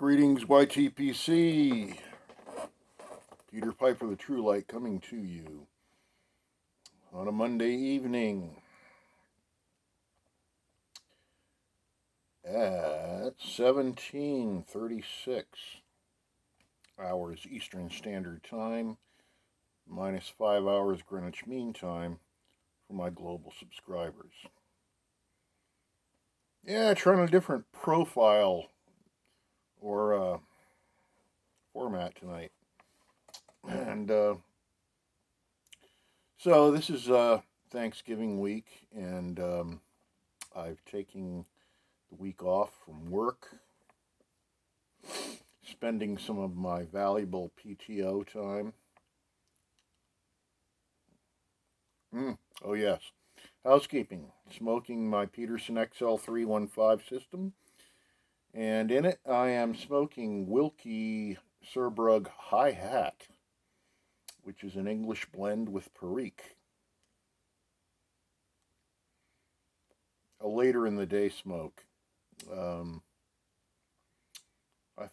Greetings, YTPC. Peter Piper, the True Light, coming to you on a Monday evening at 17:36 hours Eastern Standard Time, minus 5 hours Greenwich Mean Time for my global subscribers. Yeah, trying a different profile or format tonight. And so this is Thanksgiving week, and I've taken the week off from work, spending some of my valuable PTO time. Oh yes, housekeeping, smoking my Peterson XL315 system, and in it I am smoking Wilkie Surbrug High Hat, which is an English blend with Perique. A later in the day smoke. I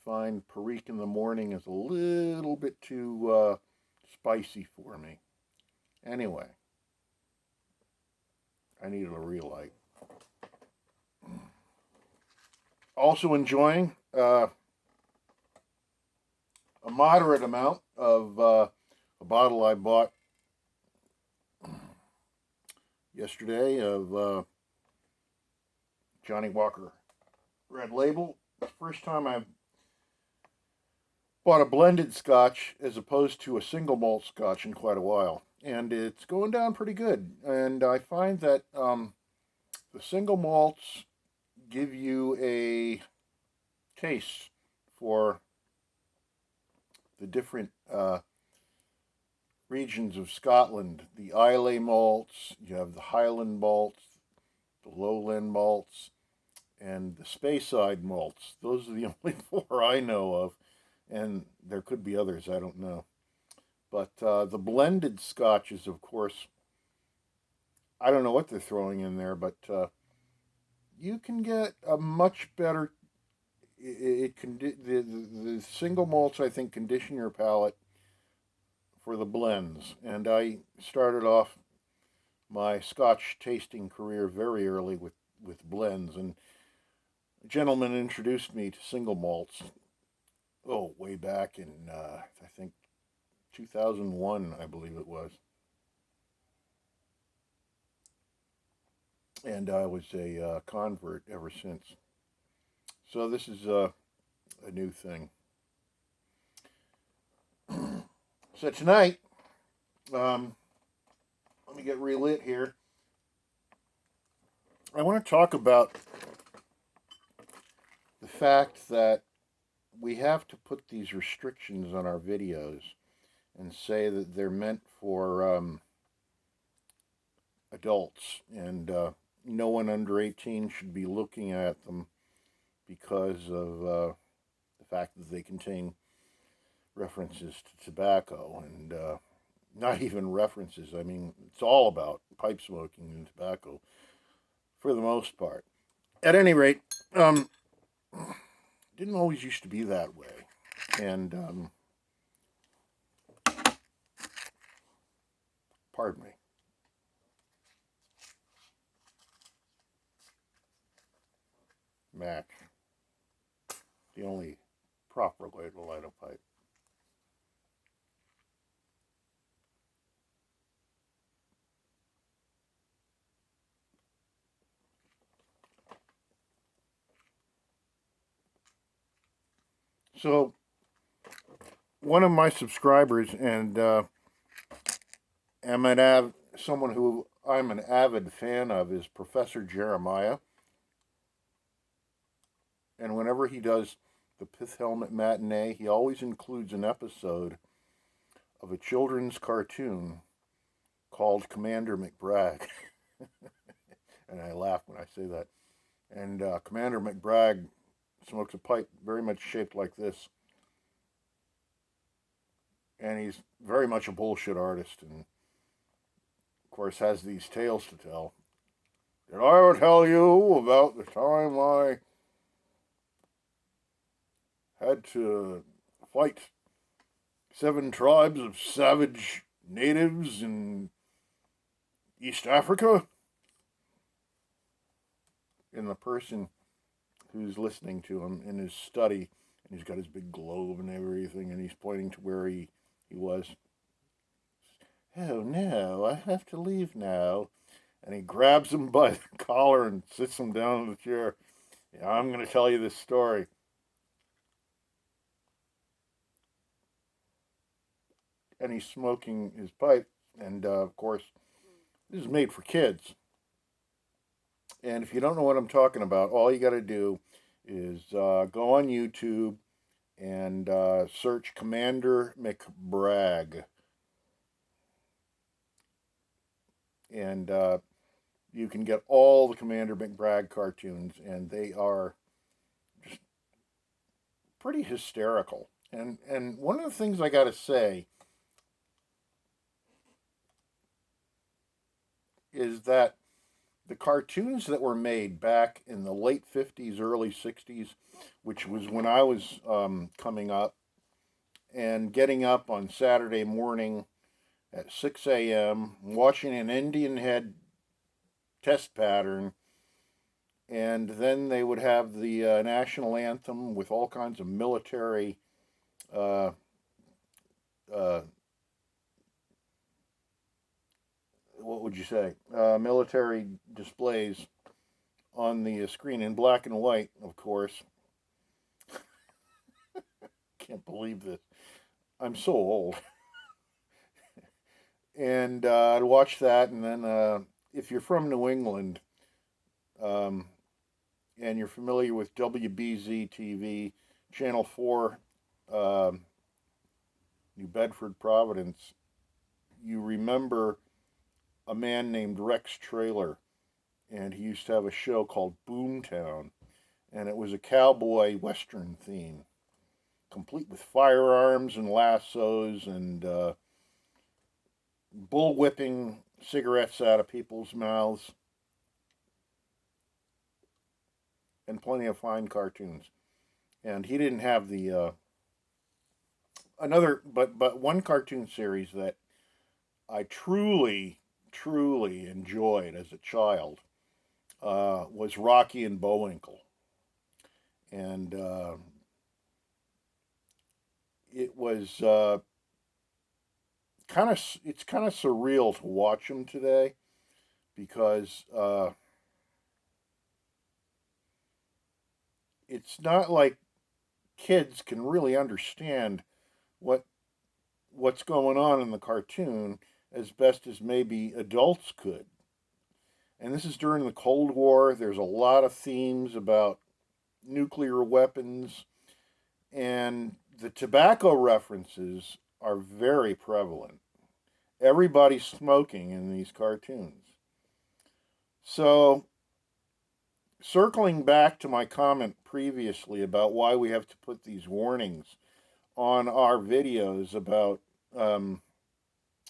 find Perique in the morning is a little bit too spicy for me. Anyway, I needed a relight. Also enjoying a moderate amount of a bottle I bought yesterday of Johnny Walker Red Label. It's the first time I've bought a blended scotch as opposed to a single malt scotch in quite a while. And it's going down pretty good. And I find that the single malts give you a taste for the different regions of Scotland. The Islay malts, you have the Highland malts, the Lowland malts, and the Speyside malts. Those are the only four I know of, and there could be others, I don't know. But the blended scotches, of course, I don't know what they're throwing in there, but you can get a much better. The single malts, I think, condition your palate for the blends, and I started off my Scotch tasting career very early with blends, and a gentleman introduced me to single malts. Oh, way back in I think 2001, I believe it was. And I was a convert ever since. So this is a new thing. So tonight, let me get relit here. I want to talk about the fact that we have to put these restrictions on our videos and say that they're meant for adults, and no one under 18 should be looking at them because of the fact that they contain references to tobacco, and not even references. I mean, it's all about pipe smoking and tobacco for the most part. At any rate, didn't always used to be that way, and pardon me. Match. The only proper way to light a pipe. So, one of my subscribers, and someone who I'm an avid fan of, is Professor Jeremiah. And whenever he does the Pith Helmet Matinee, he always includes an episode of a children's cartoon called Commander McBragg. And I laugh when I say that. And Commander McBragg smokes a pipe very much shaped like this. And he's very much a bullshit artist, and of course has these tales to tell. Did I ever tell you about the time I had to fight 7 tribes of savage natives in East Africa. And the person who's listening to him in his study, and he's got his big globe and everything, and he's pointing to where he was. Oh no, I have to leave now. And he grabs him by the collar and sits him down in the chair. Yeah, I'm going to tell you this story. And he's smoking his pipe. And of course, this is made for kids. And if you don't know what I'm talking about, all you got to do is go on YouTube and search Commander McBragg. And you can get all the Commander McBragg cartoons, and they are just pretty hysterical. And one of the things I got to say is that the cartoons that were made back in the late 50s, early 60s, which was when I was coming up, and getting up on Saturday morning at 6 a.m., watching an Indian head test pattern, and then they would have the national anthem with all kinds of military uh, uh, what would you say, military displays on the screen in black and white, of course. Can't believe this. I'm so old. And I'd watch that, and then if you're from New England, um, and you're familiar with WBZ TV, Channel 4, um, New Bedford, Providence, you remember a man named Rex Trailer, and he used to have a show called Boomtown, and it was a cowboy western theme, complete with firearms and lassos and bull whipping cigarettes out of people's mouths, and plenty of fine cartoons. And he didn't have the another, but one cartoon series that I truly enjoyed as a child was Rocky and Bullwinkle, and it was it's kind of surreal to watch them today because it's not like kids can really understand what what's going on in the cartoon as best as maybe adults could. And this is during the Cold War. There's a lot of themes about nuclear weapons, and the tobacco references are very prevalent. Everybody's smoking in these cartoons. So, circling back to my comment previously about why we have to put these warnings on our videos about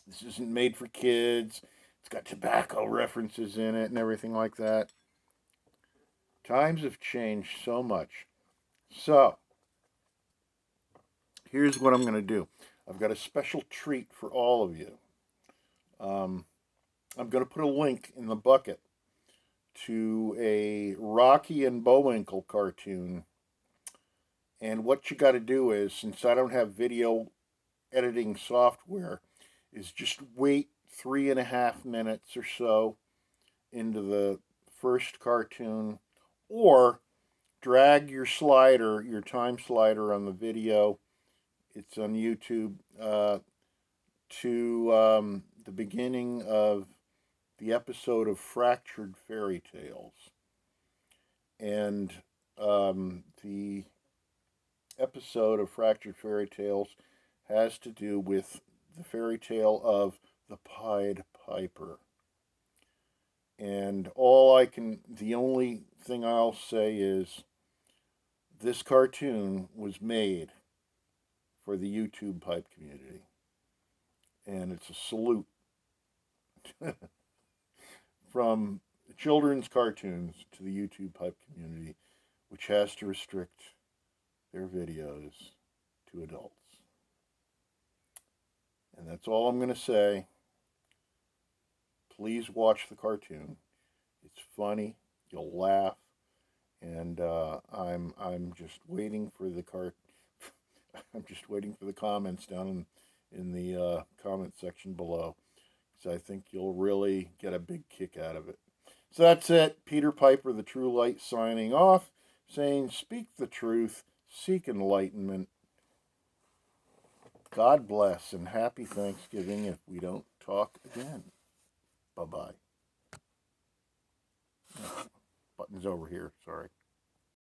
this isn't made for kids, it's got tobacco references in it and everything like that. Times have changed so much. So, here's what I'm going to do. I've got a special treat for all of you. Um, I'm going to put a link in the bucket to a Rocky and Bullwinkle cartoon. And what you got to do is, since I don't have video editing software, is just wait 3.5 minutes or so into the first cartoon, or drag your slider, your time slider on the video. It's on YouTube to the beginning of the episode of Fractured Fairy Tales. And the episode of Fractured Fairy Tales has to do with the fairy tale of the Pied Piper. And the only thing I'll say is this cartoon was made for the YouTube pipe community. And it's a salute from children's cartoons to the YouTube pipe community, which has to restrict their videos to adults. And that's all I'm going to say. Please watch the cartoon. It's funny. You'll laugh. And I'm just waiting for the I'm just waiting for the comments down in the comment section below, because I think you'll really get a big kick out of it. So that's it. Peter Piper, the True Light, signing off, saying, "Speak the truth, seek enlightenment. God bless, and happy Thanksgiving if we don't talk again. Bye-bye." Button's over here. Sorry.